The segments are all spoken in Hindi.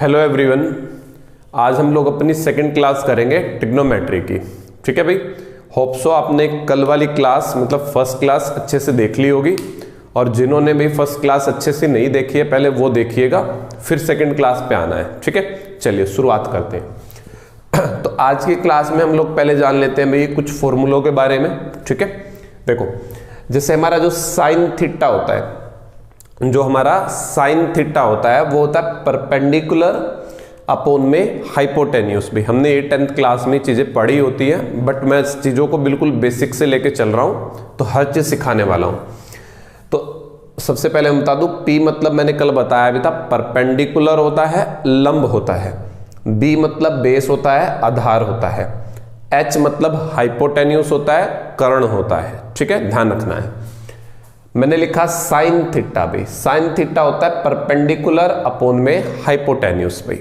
हेलो एवरीवन, आज हम लोग अपनी सेकंड क्लास करेंगे ट्रिग्नोमेट्री की। ठीक है भाई, होप सो आपने कल वाली क्लास मतलब फर्स्ट क्लास अच्छे से देख ली होगी, और जिन्होंने भी फर्स्ट क्लास अच्छे से नहीं देखी है पहले वो देखिएगा, फिर सेकंड क्लास पे आना है। ठीक है, चलिए शुरुआत करते हैं। तो आज की क्लास में हम लोग पहले जान लेते हैं भाई कुछ फॉर्मूलों के बारे में। ठीक है, देखो जैसे हमारा जो साइन थीटा होता है, जो हमारा साइन थीटा होता है वो होता है परपेंडिकुलर अपोन में हाइपोटेन्यूस। भी हमने ये 10th क्लास में चीजें पढ़ी होती है, बट मैं इस चीजों को बिल्कुल बेसिक से लेके चल रहा हूं, तो हर चीज सिखाने वाला हूं। तो सबसे पहले मैं बता दूं, P मतलब मैंने कल बताया भी था परपेंडिकुलर होता है, लंब होता है। B मतलब बेस होता है, आधार होता है। H मतलब हाइपोटेन्यूस होता है, कर्ण होता है। ठीक है, ध्यान रखना है। मैंने लिखा साइन थीटा भी, साइन थीटा होता है परपेंडिकुलर अपोन में हाइपोटेन्यूस भाई।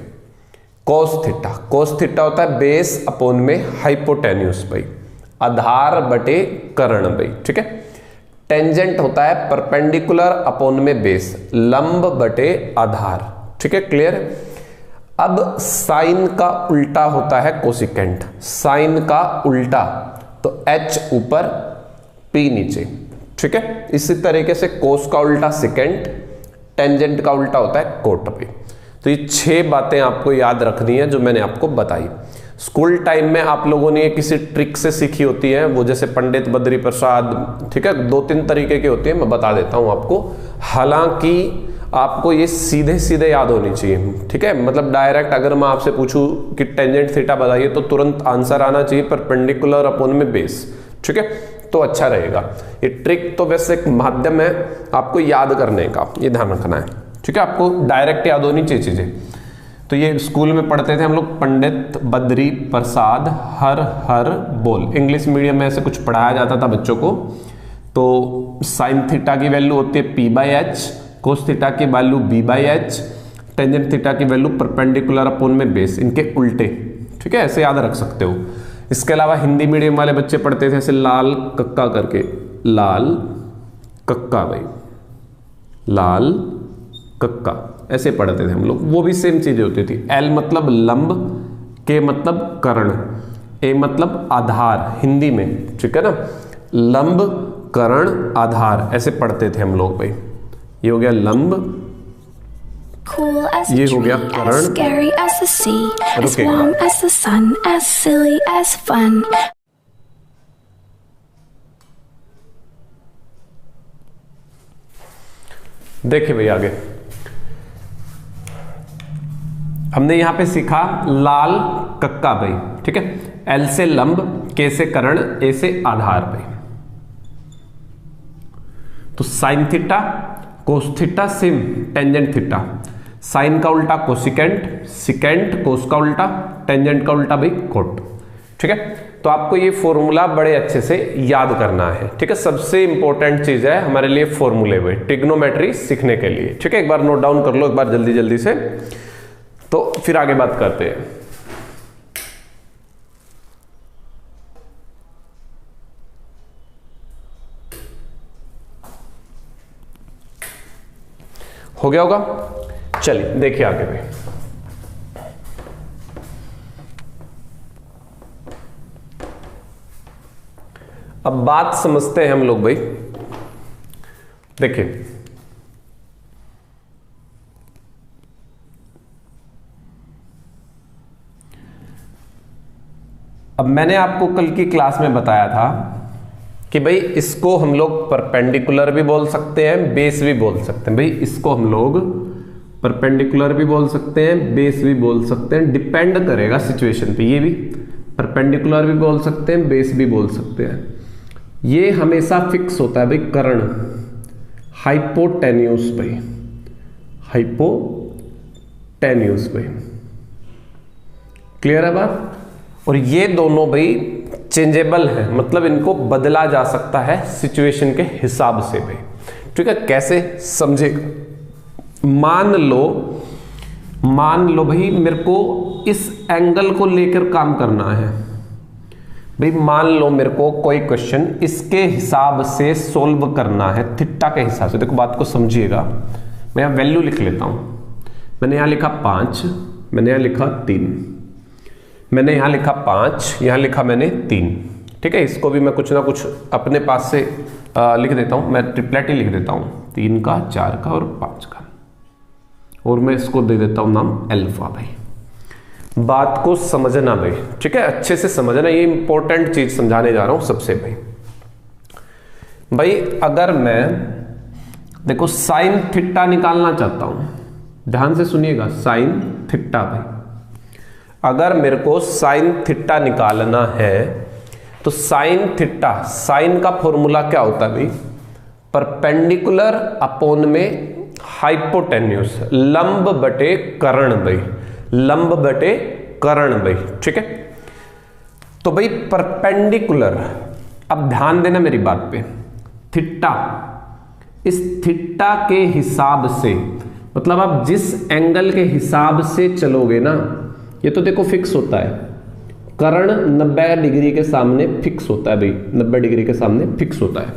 कोस थीटा, कोस थीटा होता है बेस अपोन में हाइपोटेन्यूस भाई, आधार बटे कर्ण भाई। ठीक है, टेंजेंट होता है परपेंडिकुलर अपोन में बेस, लंब बटे आधार। ठीक है, क्लियर। अब साइन का उल्टा होता है कोसिकेंट, साइन का उल्टा तो H ऊपर P नीचे। ठीक है, इसी तरीके से कोस का उल्टा सेकेंट, टेंजेंट का उल्टा होता है कोट पे। तो ये 6 बातें आपको याद रखनी है जो मैंने आपको बताई। स्कूल टाइम में आप लोगों ने ये किसी ट्रिक से सीखी होती है, वो जैसे पंडित बद्री प्रसाद। ठीक है, 2-3 तरीके की होती है, मैं बता देता हूं आपको। हालांकि आपको ये सीधे सीधे याद होनी चाहिए। ठीक है, मतलब डायरेक्ट अगर मैं आपसे पूछूं कि टेंजेंट थीटा बताइए तो तुरंत आंसर आना चाहिए परपेंडिकुलर अपोन में बेस। ठीक है, तो अच्छा रहेगा। ये ट्रिक तो वैसे एक माध्यम है आपको याद करने का, ये ध्यान रखना है। ठीक है, आपको डायरेक्ट याद होनी चाहिए चीजें। तो ये स्कूल में पढ़ते थे हम लोग, पंडित बद्री प्रसाद हर हर बोल। इंग्लिश मीडियम में ऐसे कुछ पढ़ाया जाता था बच्चों को। तो साइन थीटा की वैल्यू होती है P/H, कोस थीटा की वैल्यू B/H, टेंजेंट थीटा की वैल्यू परपेंडिकुलर अपोन में बेस, इनके उल्टे। ठीक है, ऐसे याद रख सकते हो। इसके अलावा हिंदी मीडियम वाले बच्चे पढ़ते थे ऐसे लाल कक्का करके, लाल कक्का भाई, लाल कक्का ऐसे पढ़ते थे हम लोग। वो भी सेम चीजें होती थी। L मतलब लंब, K मतलब कर्ण, A मतलब आधार हिंदी में। ठीक है ना, लंब कर्ण आधार ऐसे पढ़ते थे हम लोग भाई। ये हो गया लंब, Cool as a ये हो गया tree, Karna. as scary as the sea, as रुके। warm as the sun, as silly as fun. देखिए भाई आगे हमने यहां पे सीखा लाल कक्का भाई। ठीक है, L से लंब, K से कर्ण, A से आधार भाई। तो sine theta, cos theta same, tangent theta. Sine का उल्टा कोसिकेंट, सिकेंट कोस का उल्टा, टेंजेंट का उल्टा भाई कोट। ठीक है, तो आपको ये फॉर्मूला बड़े अच्छे से याद करना है। ठीक है, सबसे इंपॉर्टेंट चीज है हमारे लिए फॉर्मूले भाई ट्रिग्नोमेट्री सीखने के लिए। ठीक है, एक बार नोट डाउन कर लो एक बार जल्दी जल्दी से, तो फिर आगे बात करते हैं। हो गया होगा, चलिए देखिए आगे भाई। अब बात समझते हैं हम लोग भाई। देखिए अब मैंने आपको कल की क्लास में बताया था कि भाई इसको हम लोग परपेंडिकुलर भी बोल सकते हैं, बेस भी बोल सकते हैं। भाई इसको हम लोग परपेंडिकुलर भी बोल सकते हैं, बेस भी बोल सकते हैं, डिपेंड करेगा सिचुएशन पे। ये भी परपेंडिकुलर भी बोल सकते हैं, बेस भी बोल सकते हैं। ये हमेशा फिक्स होता है भाई कर्ण, हाइपोटेन्यूस भाई, हाइपोटेन्यूस भाई। क्लियर है बात। और ये दोनों भाई चेंजेबल है, मतलब इनको बदला जा सकता है सिचुएशन के हिसाब से भाई। ठीक है, कैसे समझेगा। मान लो भाई मेरे को इस एंगल को लेकर काम करना है भाई। मान लो मेरे को कोई क्वेश्चन इसके हिसाब से सोल्व करना है, थीटा के हिसाब से। देखो बात को समझिएगा, मैं यहां वैल्यू लिख लेता हूं। मैंने यहां लिखा 5, मैंने यहाँ लिखा 3, मैंने यहाँ लिखा 5, यहाँ लिखा मैंने 3। ठीक है, इसको भी मैं कुछ ना कुछ अपने पास से लिख देता हूँ, मैं ट्रिपलेट ही लिख देता हूँ, 3 का, 4 का और 5 का, और मैं इसको दे देता हूँ नाम अल्फा। भाई बात को समझना भाई, ठीक है, अच्छे से समझना, ये इंपॉर्टेंट चीज समझाने जा रहा हूँ सबसे। भाई अगर मैं देखो साइन थीटा निकालना चाहता हूं, ध्यान से सुनिएगा, साइन थीटा। भाई अगर मेरे को साइन थीटा निकालना है तो साइन थीटा, साइन का फॉर्मूला क्या होता है भाई, परपेंडिकुलर अपॉन में हाइपोटेन्यूस, लंब बटे कर्ण। भाई लंब बटे कर्ण। भाई ठीक है, तो भाई परपेंडिकुलर, अब ध्यान देना मेरी बात पे, थीटा, इस थीटा के हिसाब से, मतलब आप जिस एंगल के हिसाब से चलोगे ना, ये तो देखो फिक्स होता है, कर्ण 90 डिग्री के सामने फिक्स होता है। भाई 90 डिग्री के सामने फिक्स होता है।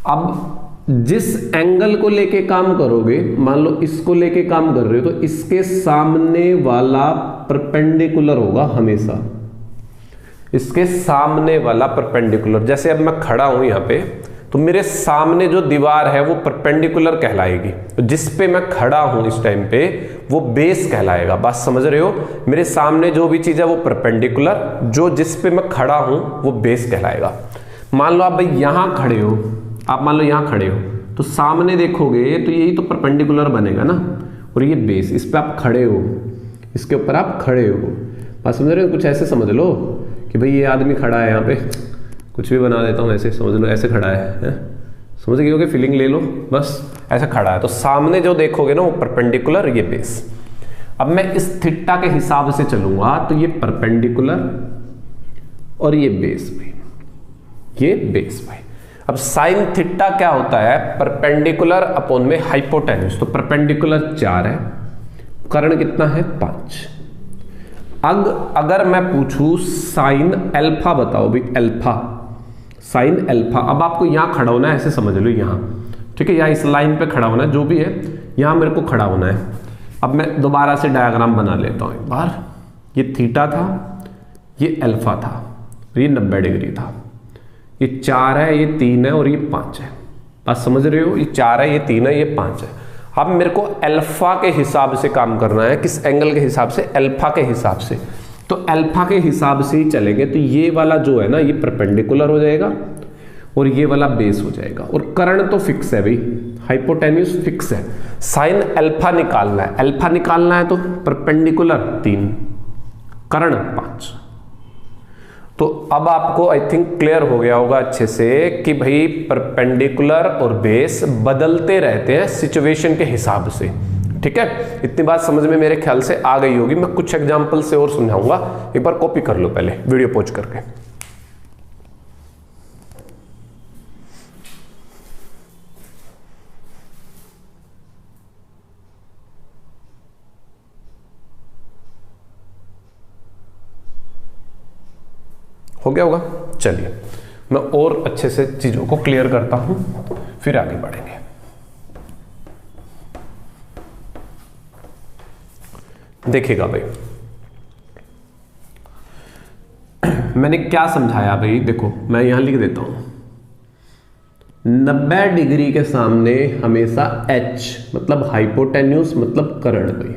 अब जिस एंगल को लेके काम करोगे, मान लो इसको लेके काम कर रहे हो, तो इसके सामने वाला परपेंडिकुलर होगा हमेशा, इसके सामने वाला परपेंडिकुलर। जैसे अब मैं खड़ा हूं यहां पे, तो मेरे सामने जो दीवार है वो परपेंडिकुलर कहलाएगी, तो जिस पे मैं खड़ा हूं इस टाइम पे वो बेस कहलाएगा। बात समझ रहे हो, मेरे सामने जो भी चीज है वो परपेंडिकुलर, जो जिस पे मैं खड़ा हूं वो बेस कहलाएगा। मान लो आप भाई यहां खड़े हो, आप मान लो यहां खड़े हो, तो सामने देखोगे तो यही तो परपेंडिकुलर बनेगा ना, और ये बेस, इस पे आप खड़े हो, इसके ऊपर आप खड़े हो। बात समझ रहे हो, कुछ ऐसे समझ लो कि भाई ये आदमी खड़ा है यहाँ पे, कुछ भी बना देता हूँ, ऐसे समझ लो, ऐसे खड़ा है? समझ गए होगे, फीलिंग ले लो, बस ऐसा खड़ा है, तो सामने जो देखोगे ना वो परपेंडिकुलर, ये बेस। अब मैं इस थीटा के हिसाब से चलूंगा तो ये परपेंडिकुलर और ये बेस। भाई ये बेस। भाई अब साइन थीटा क्या होता है, परपेंडिकुलर अपॉन में हाइपोटेन्यूस, तो परपेंडिकुलर 4 है, कर्ण कितना है 5। अगर मैं पूछूं साइन अल्फा बताओ भाई, अल्फा, साइन अल्फा, अब आपको यहां खड़ा होना है, ऐसे समझ लो यहां, ठीक है, यहां इस लाइन पे खड़ा होना है, जो भी है यहां मेरे को खड़ा होना है। अब मैं दोबारा से डायग्राम बना लेता हूं एक बार, ये थीटा था, ये अल्फा था, ये 90 डिग्री था, ये 4 है, ये 3 है और ये 5 है। बात समझ रहे हो, ये 4 है, ये 3 है, ये 5 है। अब मेरे को अल्फा के हिसाब से काम करना है, किस एंगल के हिसाब से, अल्फा के हिसाब से, तो अल्फा के हिसाब से ही चलेंगे, तो ये वाला जो है ना ये परपेंडिकुलर हो जाएगा और ये वाला बेस हो जाएगा, और कर्ण तो फिक्स है भाई, हाइपोटेन्यूस फिक्स है। साइन अल्फा निकालना है, अल्फा निकालना है तो परपेंडिकुलर 3, कर्ण 5। तो अब आपको आई थिंक क्लियर हो गया होगा अच्छे से कि भाई परपेंडिकुलर और बेस बदलते रहते हैं सिचुएशन के हिसाब से। ठीक है, इतनी बात समझ में मेरे ख्याल से आ गई होगी। मैं कुछ एग्जांपल से और समझाऊंगा, एक बार कॉपी कर लो पहले वीडियो पॉज करके। हो गया होगा, चलिए मैं और अच्छे से चीजों को क्लियर करता हूं, फिर आगे बढ़ेंगे। देखिएगा भाई, मैंने क्या समझाया भाई, देखो मैं यहां लिख देता हूं, 90 डिग्री के सामने हमेशा H मतलब हाइपोटेन्यूस मतलब कर्ण। भाई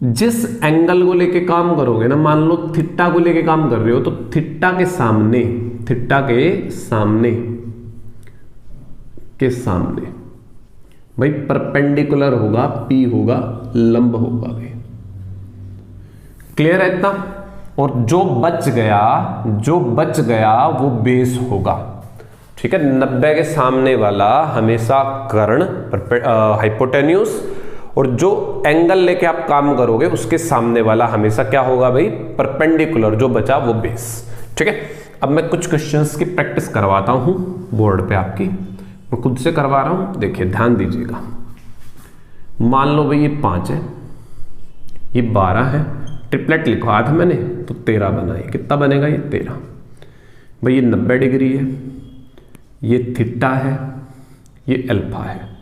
जिस एंगल को लेके काम करोगे ना, मान लो थीटा को लेके काम कर रहे हो, तो थीटा के सामने, थीटा के सामने भाई परपेंडिकुलर होगा, P होगा, लंब होगा। भाई क्लियर है इतना? और जो बच गया वो बेस होगा। ठीक है, 90 के सामने वाला हमेशा कर्ण हाइपोटेन्यूस, और जो एंगल लेके आप काम करोगे उसके सामने वाला हमेशा क्या होगा भाई, परपेंडिकुलर, जो बचा वो बेस। ठीक है, अब मैं कुछ क्वेश्चंस की प्रैक्टिस करवाता हूं बोर्ड पे आपकी, मैं खुद से करवा रहा हूं, देखिए ध्यान दीजिएगा। मान लो भाई ये 5 है, ये 12 है, ट्रिपलेट लिखवा था मैंने तो 13 बना, है कितना बनेगा ये 13। भाई ये 90 डिग्री है, ये थीटा है, ये अल्फा है।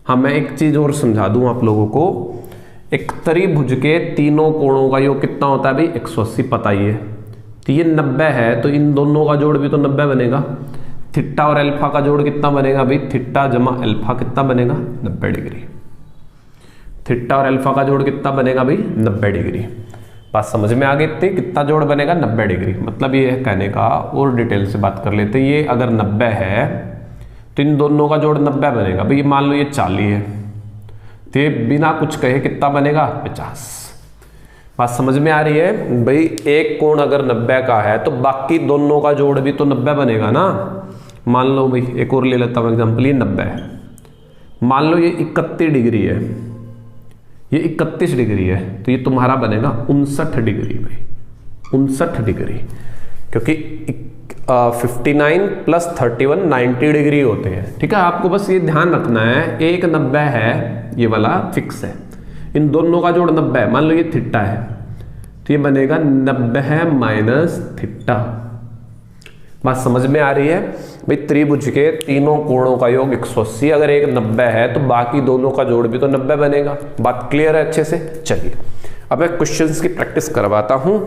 हाँ मैं एक चीज और समझा दूं आप लोगों को, एक त्रिभुज के तीनों कोणों का योग कितना होता है भाई 180, पता ही है। तो ये 90 है, तो इन दोनों का जोड़ भी तो 90 बनेगा। थीटा और अल्फा का जोड़ कितना बनेगा भाई, थीटा जमा अल्फा कितना बनेगा 90 डिग्री। थीटा और अल्फा का जोड़ कितना बनेगा भाई 90 डिग्री। बात समझ में आ गई थी, कितना जोड़ बनेगा 90 डिग्री। मतलब ये कहने का और डिटेल से बात कर लेते, ये अगर 90 है तो इन दोनों का जोड़ 90 बनेगा भाई। मान लो ये 40 है, तो ये बिना कुछ कहे कितना बनेगा 50। बात समझ में आ रही है भाई। एक कोण अगर 90 का है तो बाकी दोनों का जोड़ भी तो 90 बनेगा ना। मान लो भाई एक और ले लेता हूं एग्जांपल, ये 90 है, मान लो ये 31 डिग्री है, ये 31 डिग्री है, तो ये तुम्हारा बनेगा 59 डिग्री भाई, 59 डिग्री। क्योंकि 59 प्लस 31 90 डिग्री होते हैं। ठीक है, आपको बस ये ध्यान रखना है, एक 90 है ये वाला फिक्स है, इन दोनों का जोड़ 90 है। मान लो ये थीटा है, तो ये बनेगा 90 माइनस थीटा। बात समझ में आ रही है भाई। त्रिभुज के तीनों कोणों का योग 180, अगर एक 90 है तो बाकी दोनों का जोड़ भी तो 90 बनेगा। बात क्लियर है अच्छे से। चलिए अब मैं क्वेश्चंस की प्रैक्टिस करवाता हूं,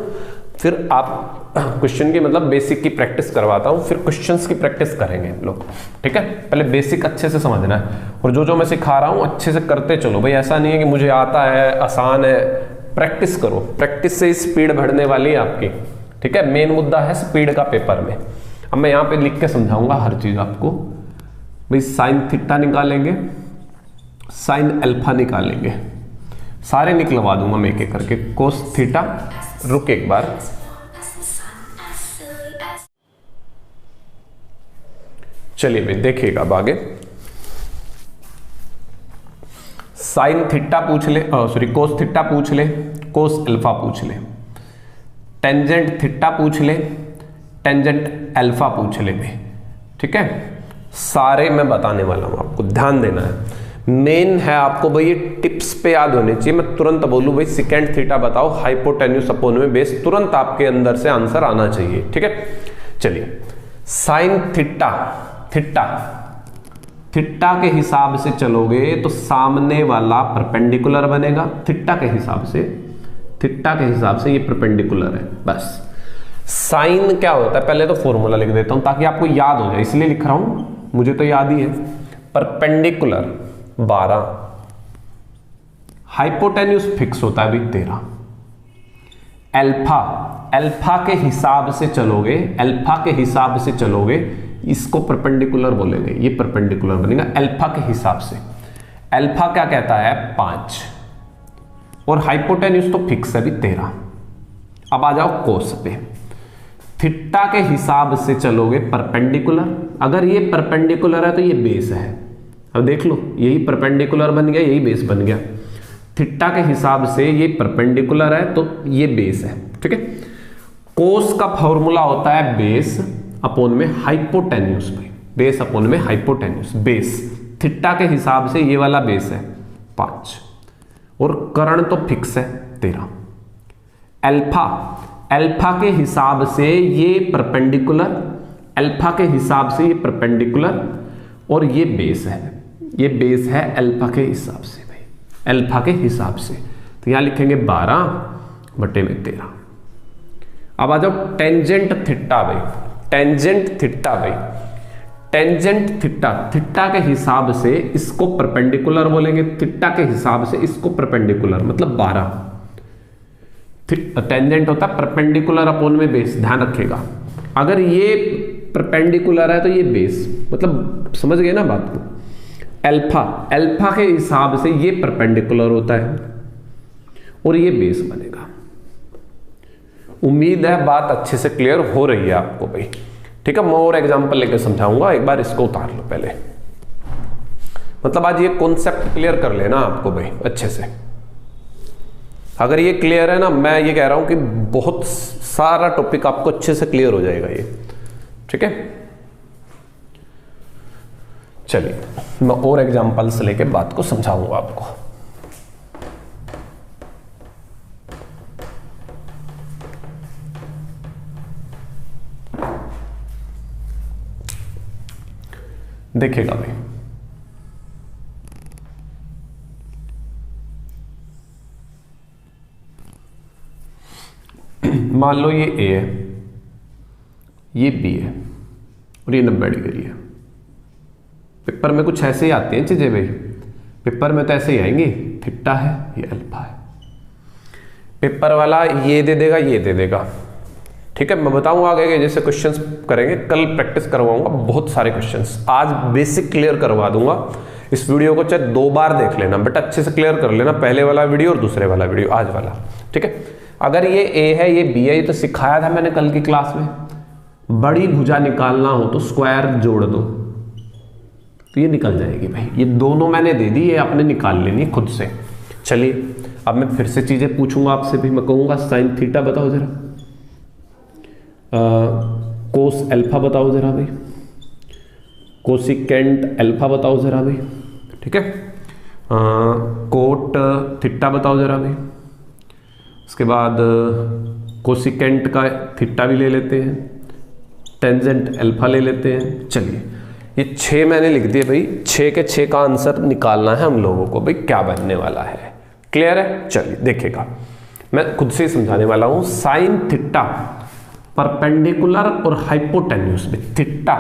फिर आप क्वेश्चन की मतलब बेसिक की प्रैक्टिस करवाता हूं, फिर क्वेश्चंस की प्रैक्टिस करेंगे हम लोग। ठीक है, पहले बेसिक अच्छे से समझना है, और जो मैं सिखा रहा हूं अच्छे से करते चलो भाई। ऐसा नहीं है कि मुझे आता है आसान है, प्रैक्टिस करो, प्रैक्टिस से स्पीड बढ़ने वाली है आपकी। ठीक है, मेन मुद्दा है स्पीड का पेपर में। अब मैं यहां पे लिख के समझाऊंगा हर चीज आपको भाई। साइन थीटा निकालेंगे, साइन अल्फा निकालेंगे, सारे निकलवा दूंगा मैं एक एक करके। कोस थीटा, रुक एक बार, चलिए भाई देखिएगा अब आगे। साइन थीटा पूछ ले, सॉरी कोस थीटा पूछ ले, कोस अल्फा पूछ ले, टेंजेंट थीटा पूछ ले, टेंजेंट अल्फा पूछ ले भाई। ठीक है, सारे मैं बताने वाला हूं आपको, ध्यान देना है। मेन है आपको भाई ये टिप्स पे याद होने चाहिए। मैं तुरंत बोलूं भाई सेकेंड थीटा बताओ, हाइपोटेन्यूस अपोन में बेस, तुरंत आपके अंदर से आंसर आना चाहिए। ठीक है, चलिए साइन थीटा, थीटा थीटा के हिसाब से चलोगे तो सामने वाला परपेंडिकुलर बनेगा। थीटा के हिसाब से, थीटा के हिसाब से ये परपेंडिकुलर है। बस साइन क्या होता है पहले तो फॉर्मूला लिख देता हूं ताकि आपको याद हो जाए, इसलिए लिख रहा हूं, मुझे तो याद ही है। परपेंडिकुलर 12, हाइपोटेन्यूस फिक्स होता है भी 13। अल्फा, अल्फा के हिसाब से चलोगे, अल्फा के हिसाब से चलोगे, इसको परपेंडिकुलर बोलेंगे, ये परपेंडिकुलर बनेगा अल्फा के हिसाब से। अल्फा क्या कहता है 5, और हाइपोटेन्यूस तो फिक्स है भी 13। अब आ जाओ कोस पे, थीटा के हिसाब से चलोगे परपेंडिकुलर, अगर ये परपेंडिकुलर है तो ये बेस है। अब देख लो, यही परपेंडिकुलर बन गया, यही बेस बन गया। थीटा के हिसाब से ये परपेंडिकुलर है तो ये बेस है। ठीक है, कोस का फॉर्मूला होता है बेस अपोन में हाइपोटेन्यूस भाई, बेस अपोन में हाइपोटेन्यूस। बेस थीटा के हिसाब से ये वाला बेस है 5, और कर्ण तो फिक्स है 13। अल्फा, अल्फा के हिसाब से ये परपेंडिकुलर, अल्फा के हिसाब से ये परपेंडिकुलर, और ये बेस है, ये बेस है अल्फा के हिसाब से भाई, अल्फा के हिसाब से। तो यहां लिखेंगे 12/13। अब आ जाओ टेंजेंट थीटा भाई, टेंजेंट थीटा भाई, टेंजेंट थीटा, थीटा के हिसाब से इसको परपेंडिकुलर बोलेंगे, थीटा के हिसाब से इसको परपेंडिकुलर, मतलब 12। टेंजेंट होता है परपेंडिकुलर अपोन में बेस, ध्यान रखिएगा। अगर ये परपेंडिकुलर है तो ये बेस, मतलब समझ गए ना बात को। अल्फा, अल्फा के हिसाब से ये परपेंडिकुलर होता है और ये बेस बनेगा। उम्मीद है बात अच्छे से क्लियर हो रही है आपको भाई। ठीक है, मैं और एग्जांपल लेकर समझाऊंगा, एक बार इसको उतार लो पहले। मतलब आज ये कॉन्सेप्ट क्लियर कर लेना आपको भाई अच्छे से। अगर ये क्लियर है ना, मैं ये कह रहा हूं कि बहुत सारा टॉपिक आपको अच्छे से क्लियर हो जाएगा ये। ठीक है, चलिए मैं और एग्जांपल्स लेके बात को समझाऊंगा आपको। देखिएगा भाई, मान लो ये ए है, ये बी है और ये 90 डिग्री है। पेपर में कुछ ऐसे ही आती हैं चीजें भाई, पेपर में तो ऐसे ही आएंगी, थीटा है ये अल्फा है। पेपर वाला ये दे देगा ये दे देगा, ठीक है। मैं बताऊंगा आगे के जैसे क्वेश्चंस करेंगे, कल प्रैक्टिस करवाऊंगा बहुत सारे क्वेश्चंस, आज बेसिक क्लियर करवा दूंगा। इस वीडियो को चाहे 2 बार देख लेना बट अच्छे से क्लियर कर लेना, पहले वाला वीडियो और दूसरे वाला वीडियो, आज वाला, ठीक है। अगर ये ए है ये बी है, ये तो सिखाया था मैंने कल की क्लास में। बड़ी भुजा निकालना हो तो स्क्वायर जोड़ दो तो ये निकल जाएगी भाई। ये दोनों मैंने दे दी, ये आपने निकाल लेनी खुद से। चलिए अब मैं फिर से चीजें पूछूंगा आपसे भी। मैं कहूंगा साइन थीटा बताओ जरा, कोस अल्फा बताओ जरा भाई, कोसिकेंट अल्फा बताओ जरा भाई, ठीक है। कोट थीटा बताओ जरा भाई। उसके बाद कोसिकेंट का थीटा भी ले लेते हैं, टेंजेंट अल्फा ले लेते हैं। चलिए ये 6 मैंने लिख दिए भाई, 6 के 6 का आंसर निकालना है हम लोगों को भाई, क्या बनने वाला है। क्लियर है? चलिए देखिएगा, मैं खुद से ही समझाने वाला हूं। साइन थीटा परपेंडिकुलर और हाइपोटेन्यूस में, थीटा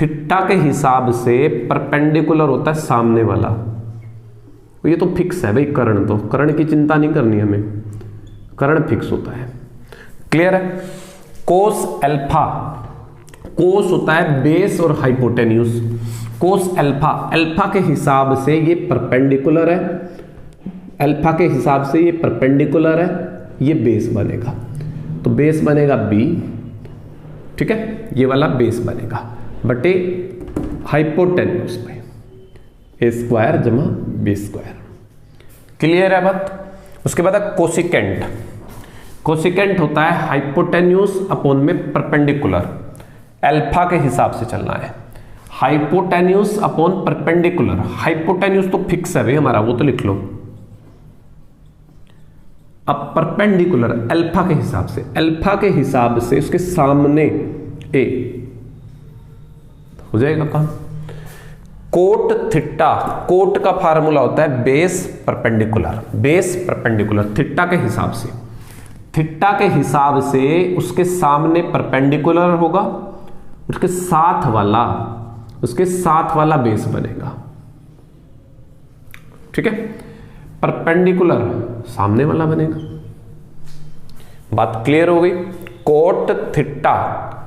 थीटा के हिसाब से परपेंडिकुलर होता है सामने वाला, ये तो फिक्स है भाई। कर्ण तो कर्ण की चिंता नहीं करनी हमें, कर्ण फिक्स होता है। क्लियर है? कोस अल्फा, कोस होता है बेस और हाइपोटेन्यूस। कोस अल्फा, अल्फा के हिसाब से ये परपेंडिकुलर है, अल्फा के हिसाब से ये परपेंडिकुलर है, ये बेस बनेगा। तो बेस बनेगा बी, ठीक है, ये वाला बेस बनेगा बटे हाइपोटेन्यूस में ए स्क्वायर जमा बी स्क्वायर। क्लियर है बात? उसके बाद कोसिकेंट, कोसिकेंट होता है हाइपोटेन्यूस अपॉन में परपेंडिकुलर, अल्फा के हिसाब से चलना है। हाइपोटेन्यूस अपॉन परपेंडिकुलर, हाइपोटेन्यूस तो फिक्स है भाई हमारा, वो तो लिख लो। अब परपेंडिकुलर अल्फा के हिसाब से, अल्फा के हिसाब से उसके सामने ए हो जाएगा काम। कोट थीटा, कोट का फार्मूला होता है base perpendicular, base perpendicular theta के हिसाब से, थीटा के हिसाब से उसके सामने परपेंडिकुलर होगा, उसके साथ वाला बेस बनेगा, ठीक है। परपेंडिकुलर सामने वाला बनेगा। बात क्लियर हो गई? कोट थीटा,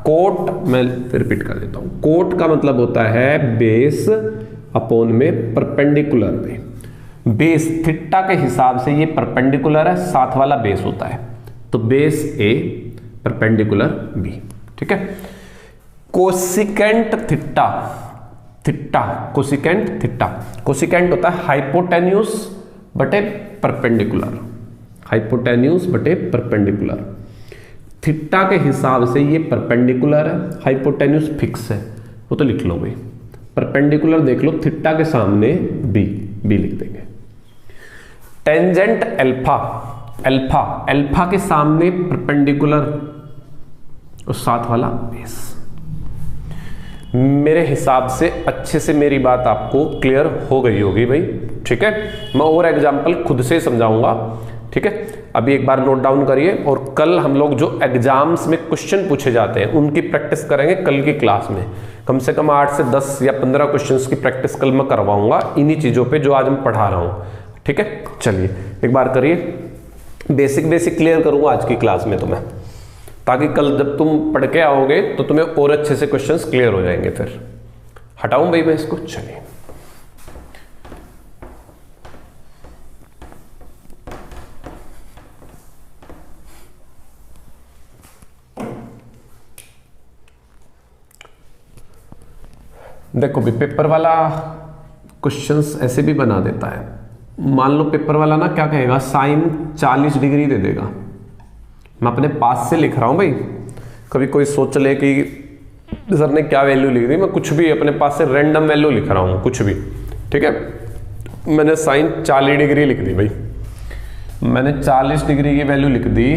कोट मैं रिपीट कर देता हूं, कोट का मतलब होता है बेस अपॉन में परपेंडिकुलर में। बेस थीटा के हिसाब से ये परपेंडिकुलर है, साथ वाला बेस होता है, तो बेस ए परपेंडिकुलर बी, ठीक है। Cosecant theta, theta cosecant theta, cosecant होता है हाइपोटेन्यूस बटे परपेंडिकुलर, हाइपोटेन्यूस बटे परपेंडिकुलर। थीटा के हिसाब से ये परपेंडिकुलर है, हाइपोटेन्यूस फिक्स है, वो तो लिख लो भाई। परपेंडिकुलर देख लो, थीटा के सामने बी, बी लिख देंगे। टेंजेंट अल्फा, अल्फा अल्फा के सामने परपेंडिकुलर और साथ वाला बेस। मेरे हिसाब से अच्छे से मेरी बात आपको क्लियर हो गई होगी भाई, ठीक है। मैं और एग्जांपल खुद से समझाऊंगा, ठीक है। अभी एक बार नोट डाउन करिए और कल हम लोग जो एग्जाम्स में क्वेश्चन पूछे जाते हैं उनकी प्रैक्टिस करेंगे कल की क्लास में। कम से कम 8 से 10 या 15 क्वेश्चंस की प्रैक्टिस कल मैं करवाऊंगा इन्हीं चीजों पे जो आज मैं पढ़ा रहा हूं, ठीक है। चलिए एक बार करिए, बेसिक बेसिक क्लियर करूंगा आज की क्लास में तुम्हें, ताकि कल जब तुम पढ़ के आओगे तो तुम्हें और अच्छे से क्वेश्चंस क्लियर हो जाएंगे। फिर हटाऊं भाई मैं इसको, चलिए। देखो भी पेपर वाला क्वेश्चंस ऐसे भी बना देता है। मान लो पेपर वाला ना क्या कहेगा, साइन 40 डिग्री दे देगा। मैं अपने पास से लिख रहा हूं भाई, कभी कोई सोच ले कि सर ने क्या वैल्यू लिख दी, मैं कुछ भी अपने पास से रैंडम वैल्यू लिख रहा हूं, कुछ भी, ठीक है। मैंने साइन 40 डिग्री लिख दी भाई, मैंने 40 डिग्री की वैल्यू लिख दी।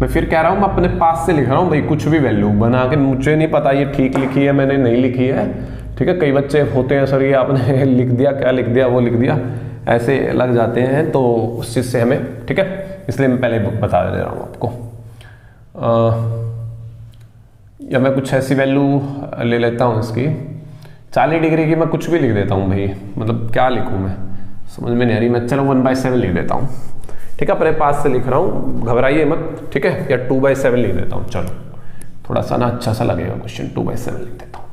मैं फिर कह रहा हूं मैं अपने पास से लिख रहा हूं भाई, कुछ भी वैल्यू बना के, मुझे नहीं पता ये ठीक लिखी है मैंने नहीं लिखी है, ठीक है। कई बच्चे होते हैं सर ये आपने लिख दिया, क्या लिख दिया, वो लिख दिया, ऐसे लग जाते हैं, तो उस चीज से हमें, ठीक है, इसलिए मैं पहले बता दे रहा हूं आपको। या मैं कुछ ऐसी वैल्यू ले लेता हूँ इसकी 40 डिग्री की, मैं कुछ भी लिख देता हूँ भाई, मतलब क्या लिखूँ मैं समझ में नहीं आ रही, मैं चलो 1/7 लिख देता हूँ, ठीक है, अपने पास से लिख रहा हूँ, घबराइए मत, ठीक है, या 2/7 लिख देता हूँ, चलो थोड़ा सा ना अच्छा सा लगेगा क्वेश्चन, 2/7 लिख देता हूँ।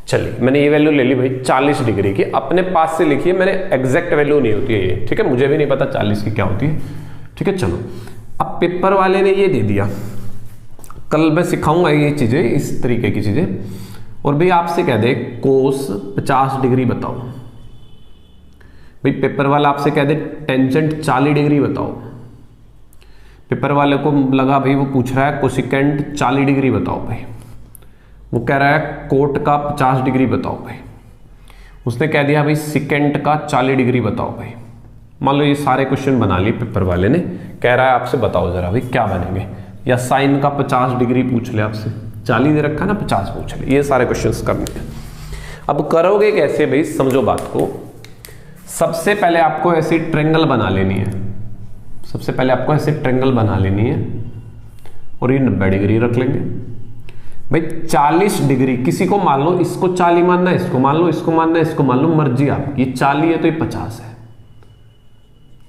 चलिए मैंने ये वैल्यू ले ली भाई 40 डिग्री की, अपने पास से लिखिए, मैंने एग्जैक्ट वैल्यू नहीं होती है ये, ठीक है, मुझे भी नहीं पता 40 की क्या होती है, ठीक है। चलो अब पेपर वाले ने ये दे दिया, कल मैं सिखाऊंगा ये चीजें, इस तरीके की चीजें, और भाई आपसे कह दे कोस 50 डिग्री बताओ, भाई पेपर वाला आपसे कह दे टेंजेंट 40 डिग्री बताओ, पेपर वाले को लगा भाई वो पूछ रहा है कोसिकेंट 40 डिग्री बताओ भाई, वो कह रहा है कोट का 50 डिग्री बताओ भाई, उसने कह दिया भाई सिकेंट का 40 डिग्री बताओ भाई। मान लो ये सारे क्वेश्चन बना लिए पेपर वाले ने, कह रहा है आपसे बताओ जरा भाई क्या बनेंगे, या साइन का 50 डिग्री पूछ ले आपसे, 40 दे रखा ना 50 पूछ ले, ये सारे क्वेश्चंस करने हैं। अब करोगे कैसे भाई, समझो बात को, सबसे पहले आपको ऐसी ट्रायंगल बना लेनी है, सबसे पहले आपको ऐसे ट्रायंगल बना लेनी है, और ये 90 डिग्री रख लेंगे भाई। 40 डिग्री किसी को मान लो, इसको 40 मानना है, इसको मान लो, इसको मानना है, इसको मान लो, मर्जी आपकी, ये 40 है तो ये 50 है,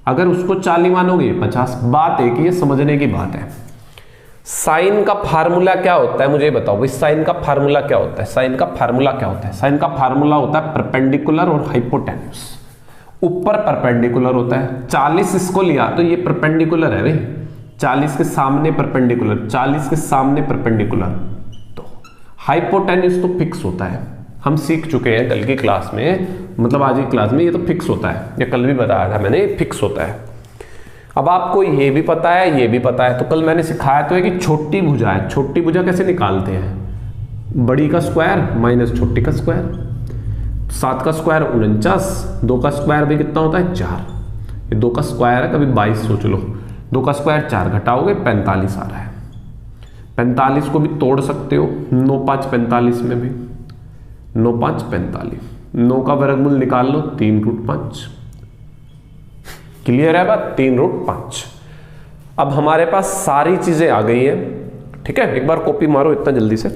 अगर उसको 40 मानोगे 50, बात एक ही है, समझने की बात है। साइन का फार्मूला क्या होता है मुझे बताओ भाई, साइन का फार्मूला क्या होता है, साइन का फार्मूला क्या होता है, साइन का फार्मूला होता है परपेंडिकुलर और हाइपोटेन्यूस, ऊपर परपेंडिकुलर होता है, 40 इसको लिया तो ये परपेंडिकुलर है भाई, 40 के सामने परपेंडिकुलर, 40 के सामने परपेंडिकुलर, तो हाइपोटेन्यूस तो फिक्स होता है, हम सीख चुके हैं कल की क्लास में, मतलब आज की क्लास में, ये तो फिक्स होता है, ये कल भी बताया था मैंने, फिक्स होता है। अब आपको ये भी पता है, ये भी पता है, तो कल मैंने सिखाया तो है कि छोटी भुजा है, छोटी भुजा कैसे निकालते हैं, बड़ी का स्क्वायर माइनस छोटी का स्क्वायर, 7 का स्क्वायर 49, 2 का स्क्वायर भी कितना होता है 4, ये 2 का स्क्वायर है, कभी 22 सोच लो, 2 का स्क्वायर 4 घटाओगे 45 आ रहा है, 45 को भी तोड़ सकते हो, 9 5 45 में भी, 9 5 45, 9 का वर्गमूल निकाल लो 3√5, क्लियर है बात, 3√5। अब हमारे पास सारी चीजें आ गई हैं, ठीक है, एक बार कॉपी मारो इतना जल्दी से,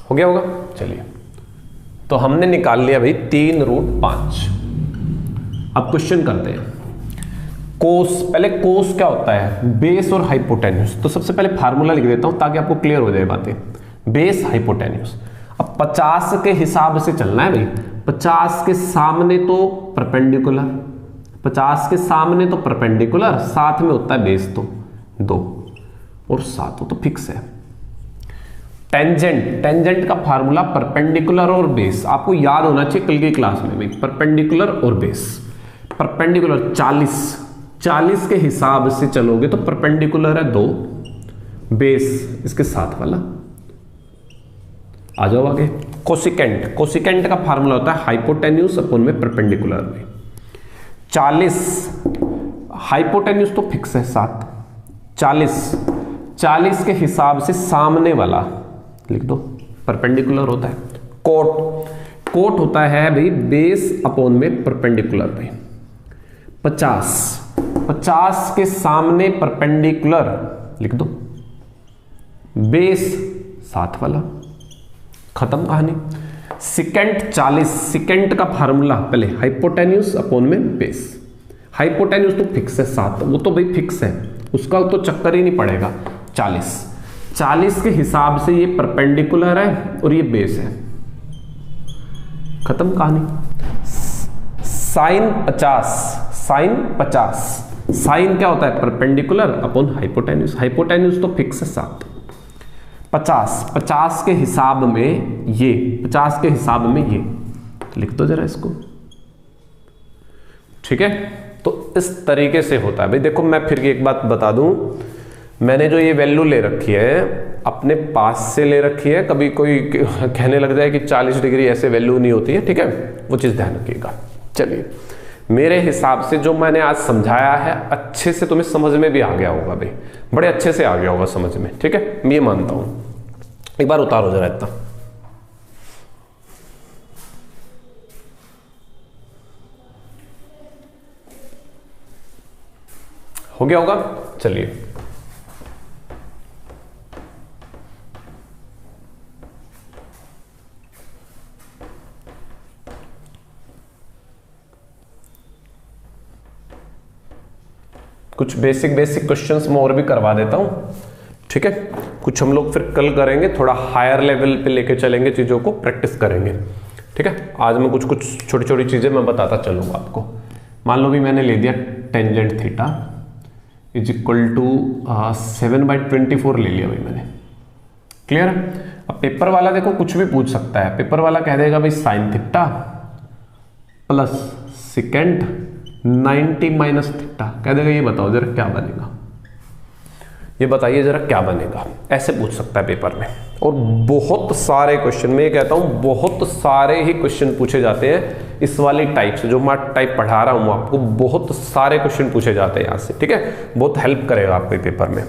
हो गया होगा। चलिए तो हमने निकाल लिया भाई 3√5। अब क्वेश्चन करते हैं, कोस, पहले कोस क्या होता है, बेस और हाइपोटेन्यूस, तो सबसे पहले फार्मूला लिख देता हूं ताकि आपको क्लियर हो जाए बातें, बेस हाइपोटेन्यूस। अब 50 के हिसाब से चलना है भाई, 50 के सामने तो परपेंडिकुलर, 50 के सामने तो परपेंडिकुलर, साथ में होता है बेस तो 2 और 7 तो फिक्स है। टेंजेंट, टेंजेंट का फार्मूला परपेंडिकुलर और बेस, आपको याद होना चाहिए कल की क्लास में भाई, परपेंडिकुलर और बेस। परपेंडिकुलर 40 के हिसाब से चलोगे तो परपेंडिकुलर है 2, बेस इसके साथ वाला, आ जाओ आगे। कोसिकेंट, कोसिकेंट का फार्मूला होता है हाइपोटेन्यूस अपॉन में परपेंडिकुलर में। 40 हाइपोटेन्यूस तो फिक्स है 7, 40 के हिसाब से सामने वाला लिख दो, परपेंडिकुलर होता है। कोट, कोट होता है भाई बेस अपॉन में परपेंडिकुलर भाई। 50 के सामने परपेंडिकुलर लिख दो, बेस साथ वाला, खत्म कहानी। सिकेंट 40, सिकेंट का फार्मूला पहले हाइपोटेन्यूस अपॉन में बेस, हाइपोटेन्यूस तो फिक्स है 7, वो तो भाई फिक्स है, उसका तो चक्कर ही नहीं पड़ेगा। 40 के हिसाब से ये परपेंडिकुलर है और ये बेस है, खत्म कहानी। साइन 50, साइन क्या होता है परपेंडिकुलर अपॉन हाइपोटेन्यूस, हाइपोटेन्यूस तो फिक्स है 7। 50 के हिसाब में ये, 50 के हिसाब में ये लिख दो जरा इसको, ठीक है। तो इस तरीके से होता है भाई। देखो मैं फिर एक बात बता दूं, मैंने जो ये वैल्यू ले रखी है अपने पास से ले रखी है, कभी कोई कहने लग जाए कि 40 डिग्री ऐसे वैल्यू नहीं होती है, ठीक है, वो चीज ध्यान रखिएगा। चलिए मेरे हिसाब से जो मैंने आज समझाया है अच्छे से तुम्हें समझ में भी आ गया होगा भाई, बड़े अच्छे से आ गया होगा समझ में, ठीक है, मैं ये मानता हूं। एक बार उतारो जरा इतना, हो गया होगा। चलिए कुछ बेसिक क्वेश्चंस मैं और भी करवा देता हूं, ठीक है। कुछ हम लोग फिर कल करेंगे, थोड़ा हायर लेवल पे लेके चलेंगे, चीजों को प्रैक्टिस करेंगे, ठीक है। आज मैं कुछ छोटी छोटी चीजें मैं बताता चलूंगा आपको। मान लो भी मैंने ले दिया tangent theta is equal to 7/24 ले लिया भाई मैंने, क्लियर। अब पेपर वाला देखो कुछ भी पूछ सकता है, पेपर वाला कह देगा भाई sine theta plus second 90 minus theta, कह देगा ये बताओ जरा क्या बनेगा, ये बताइए जरा क्या बनेगा, ऐसे पूछ सकता है पेपर में। और बहुत सारे क्वेश्चन, मैं ये कहता हूं बहुत सारे ही क्वेश्चन पूछे जाते हैं इस वाली टाइप से, जो मैं टाइप पढ़ा रहा हूं आपको, बहुत सारे क्वेश्चन पूछे जाते हैं यहां से, ठीक है। बहुत हेल्प करेगा आपके पेपर में।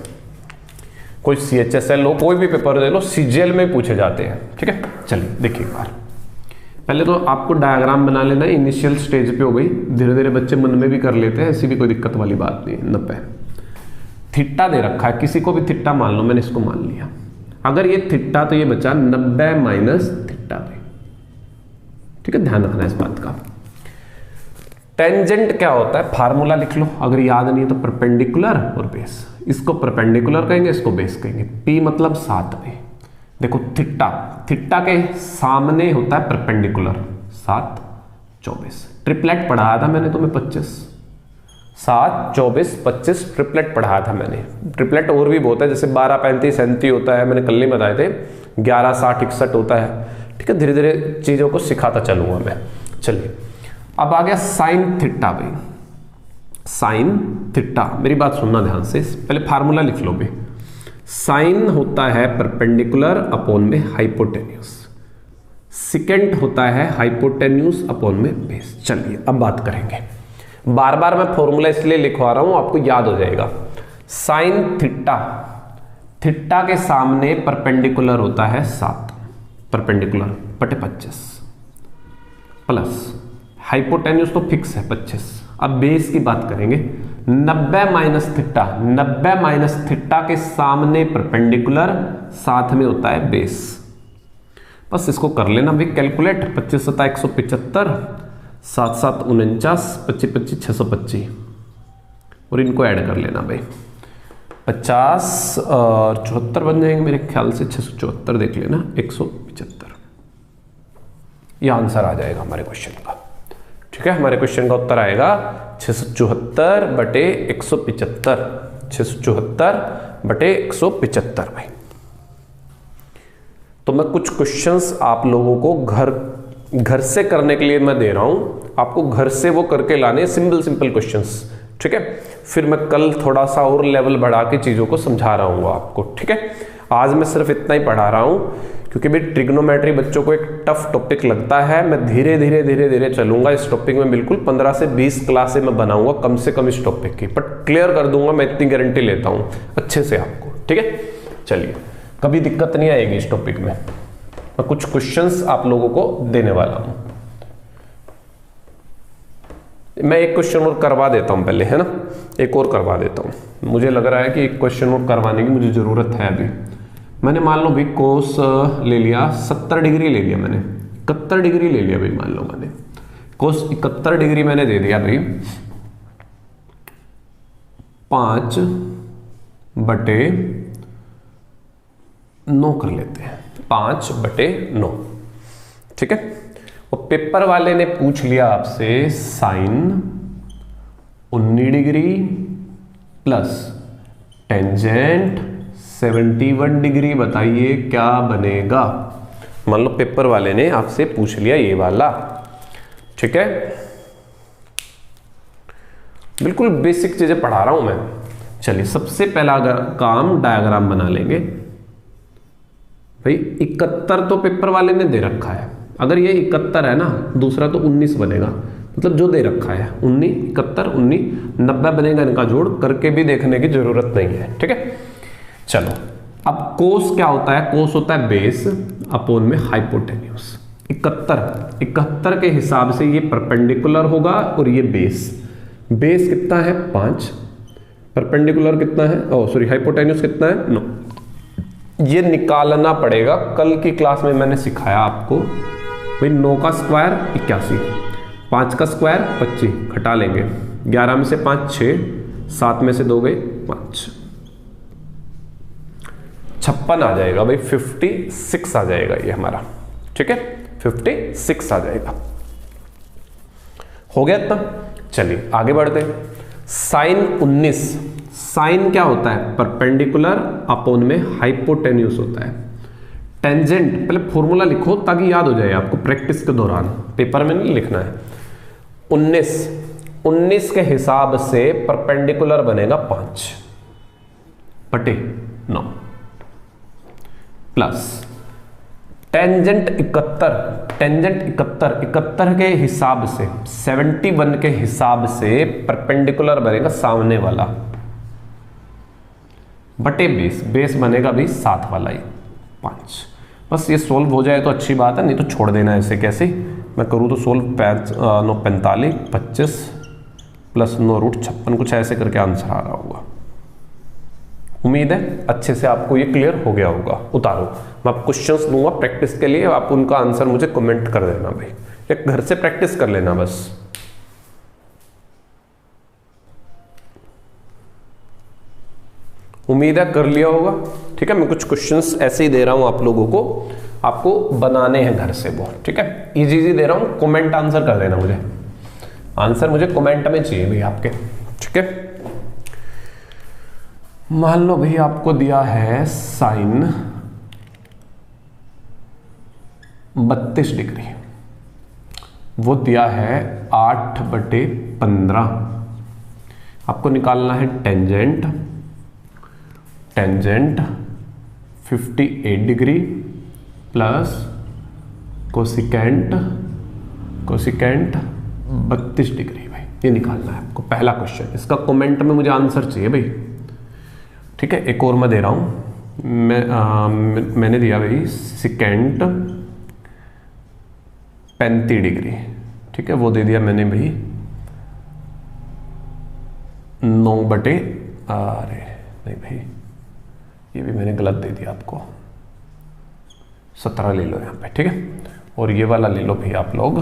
कोई CHSL हो, कोई भी पेपर दे लो, CGL में पूछे जाते हैं, ठीक है। चलिए देखिए एक बार, पहले तो आपको डायग्राम बना लेना है। इनिशियल स्टेज पे हो गई, धीरे धीरे बच्चे मन में भी कर लेते हैं, ऐसी भी कोई दिक्कत वाली बात नहीं। 90 थीटा दे रखा है, किसी को भी थीटा मान लो, मैंने इसको मान लिया। अगर ये थीटा तो ये बचा 90 माइनस थीटा पे, ठीक है, ध्यान रखना इस बात का। टेंजेंट क्या होता है, फार्मूला लिख लो, अगर याद नहीं है तो परपेंडिकुलर और बेस। इसको परपेंडिकुलर कहेंगे, इसको बेस कहेंगे। P मतलब 7 पे, देखो थीटा के सामने होता है परपेंडिकुलर, 7 24 ट्रिपलेट पढ़ाया था मैंने तुम्हें 25, 7 24 25 ट्रिपलेट पढ़ाया था मैंने। ट्रिपलेट और भी बहुत है, जैसे 12 35 37 होता है, मैंने कल ही बताए थे, 11 60 61 होता है, ठीक है। धीरे धीरे चीजों को सिखाता चलूंगा मैं। चलिए अब आ गया साइन थीटा भाई, साइन थीटा, मेरी बात सुनना ध्यान से, पहले फार्मूला लिख लो भाई। साइन होता है परपेंडिकुलर अपॉन में हाइपोटेन्यूस, सेकेंड होता है हाइपोटेन्यूस अपॉन में बेस। चलिए अब बात करेंगे, बार बार मैं फॉर्मूला इसलिए लिखवा रहा हूं, आपको याद हो जाएगा। साइन थीटा, थीटा के सामने परपेंडिकुलर होता है 7 परपेंडिकुलर बटे 25 प्लस हाइपोटेन्यूस तो फिक्स है 25। अब बेस की बात करेंगे, 90 माइनस थीटा, 90 माइनस थीटा के सामने परपेंडिकुलर, साथ में होता है बेस। बस इसको कर लेना भाई कैलकुलेट, 25 7 175, 7 7 49, 25 25 625, और इनको ऐड कर लेना भाई, 50 और 74 बन जाएंगे मेरे ख्याल से, 674 देख लेना, 175, यह आंसर आ जाएगा हमारे क्वेश्चन का, ठीक है। हमारे क्वेश्चन का उत्तर आएगा 674 बटे 175, 674 बटे 175 भाई। तो मैं कुछ क्वेश्चंस आप लोगों को घर से करने के लिए मैं दे रहा हूं, आपको घर से वो करके लाने, सिंपल क्वेश्चंस, ठीक है। फिर मैं कल थोड़ा सा और लेवल बढ़ा के चीजों को समझा रहा हूं आपको, ठीक है। आज मैं सिर्फ इतना ही पढ़ा रहा हूं, क्योंकि भाई ट्रिग्नोमेट्री बच्चों को एक टफ टॉपिक लगता है। मैं धीरे धीरे चलूंगा इस टॉपिक में, बिल्कुल 15 से 20 क्लासें मैं बनाऊंगा कम से कम इस टॉपिक की, बट क्लियर कर दूंगा, मैं इतनी गारंटी लेता हूं अच्छे से आपको, ठीक है। चलिए कभी दिक्कत नहीं आएगी इस टॉपिक में। मैं कुछ क्वेश्चंस आप लोगों को देने वाला हूं, मैं एक क्वेश्चन और करवा देता हूं पहले, है ना, एक और करवा देता हूं। मुझे लग रहा है कि एक क्वेश्चन और करवाने की मुझे जरूरत है अभी। मैंने मान लो भाई कोस ले लिया, 70 डिग्री ले लिया मैंने, 71 डिग्री ले लिया भाई, मान लो मैंने कोस 71 डिग्री मैंने दे दिया भाई, 5 बटे 9 कर लेते हैं, 5 बटे 9, ठीक है। और पेपर वाले ने पूछ लिया आपसे sine 19 degree plus tangent 71 degree, बताइए क्या बनेगा। मान लो पेपर वाले ने आपसे पूछ लिया ये वाला, ठीक है। बिल्कुल बेसिक चीजें पढ़ा रहा हूं मैं। चलिए सबसे पहला काम डायग्राम बना लेंगे भाई। 71 तो पेपर वाले ने दे रखा है, अगर ये 71 है ना, दूसरा तो 19 बनेगा, मतलब जो दे रखा है 19 71 19 90 बनेगा, इनका जोड़ करके भी देखने की जरूरत नहीं है, ठीक है। चलो अब कोस क्या होता है, कोस होता है बेस अपॉन में हाइपोटेन्यूस। 71 के हिसाब से ये परपेंडिकुलर होगा और ये बेस कितना है 5, परपेंडिकुलर कितना है, ओ सॉरी हाइपोटेन्यूस कितना है, 9। ये निकालना पड़ेगा। कल की क्लास में मैंने सिखाया आपको भाई 9 का स्क्वायर 81, 5 का स्क्वायर 25, घटा लेंगे 11 में से 5 6, 7 में से 2 गए 5, 56 आ जाएगा भाई, 56 आ जाएगा ये हमारा, ठीक है 56 आ जाएगा। हो गया इतना। चलिए आगे बढ़ते हैं। साइन 19, साइन क्या होता है, परपेंडिकुलर अपोन में हाइपोटेन्यूस होता है। टेंजेंट, पहले फॉर्मूला लिखो ताकि याद हो जाए आपको प्रेक्टिस के दौरान, पेपर में नहीं लिखना है। 19 के हिसाब से परपेंडिकुलर बनेगा 5/9 प्लस टेंजेंट 71 के हिसाब से 71 के हिसाब से परपेंडिकुलर बनेगा सामने वाला बटे बेस बनेगा भी 7 वाला ही 5। बस ये सोल्व हो जाए तो अच्छी बात है, नहीं तो छोड़ देना ऐसे कैसे। मैं करूँ तो सोल्व 9 45 25 प्लस 9√56 कुछ ऐसे करके आंसर आ रहा होगा। उम्मीद है अच्छे से आपको ये क्लियर हो गया होगा। उतारो, मैं आपको क्वेश्चंस दूंगा प्रैक्टिस के लिए, आप उनका आंसर मुझे कमेंट कर देना भाई, एक घर से प्रैक्टिस कर लेना बस। उम्मीद है कर लिया होगा, ठीक है। मैं कुछ क्वेश्चंस ऐसे ही दे रहा हूं आप लोगों को, आपको बनाने हैं घर से वो, ठीक है। इजी दे रहा हूं, कमेंट आंसर कर देना मुझे, आंसर मुझे कमेंट में चाहिए भाई आपके, ठीक है। मान लो भाई आपको दिया है साइन 32 डिग्री, वो दिया है 8/15। आपको निकालना है tangent 58 degree plus cosecant 32 degree. भाई ये निकालना है आपको, पहला क्वेश्चन। इसका कमेंट में मुझे आंसर चाहिए भाई, ठीक है। एक और मैं दे रहा हूं, मैंने दिया भाई सिकेंट 35 डिग्री, ठीक है। वो दे दिया मैंने भाई 9 अरे नहीं भाई ये भी मैंने गलत दे दिया आपको, 17 ले लो यहाँ पे, ठीक है। और ये वाला ले लो भाई आप लोग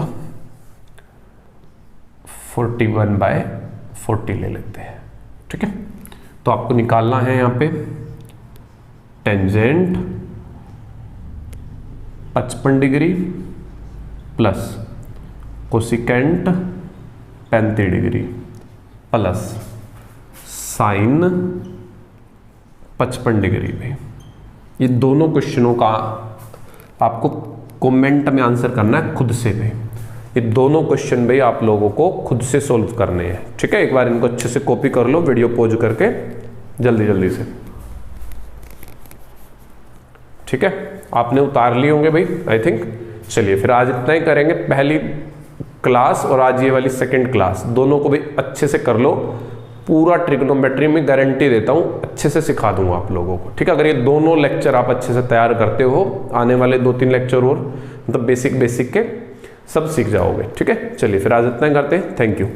41/40 ले लेते हैं, ठीक है। तो आपको निकालना है यहाँ पे tangent 55 degree plus cosecant 35 degree plus sign 55 degree में। ये दोनों क्वेश्चनों का आपको कमेंट में आंसर करना है खुद से भाई। ये दोनों क्वेश्चन भाई आप लोगों को खुद से सॉल्व करने हैं, ठीक है। एक बार इनको अच्छे से कॉपी कर लो, वीडियो पॉज करके जल्दी से, ठीक है। आपने उतार लिए होंगे भाई आई थिंक। चलिए फिर आज इतना ही करेंगे, पहली क्लास और आज ये वाली सेकंड क्लास, दोनों को भी अच्छे से कर लो। पूरा ट्रिग्नोमेट्री में गारंटी देता हूं अच्छे से सिखा दूंगा आप लोगों को, ठीक है। अगर ये दोनों लेक्चर आप अच्छे से तैयार करते हो, आने वाले 2-3 लेक्चर और मतलब बेसिक के सब सीख जाओगे, ठीक है। चलिए फिर आज इतना ही करते हैं, थैंक यू।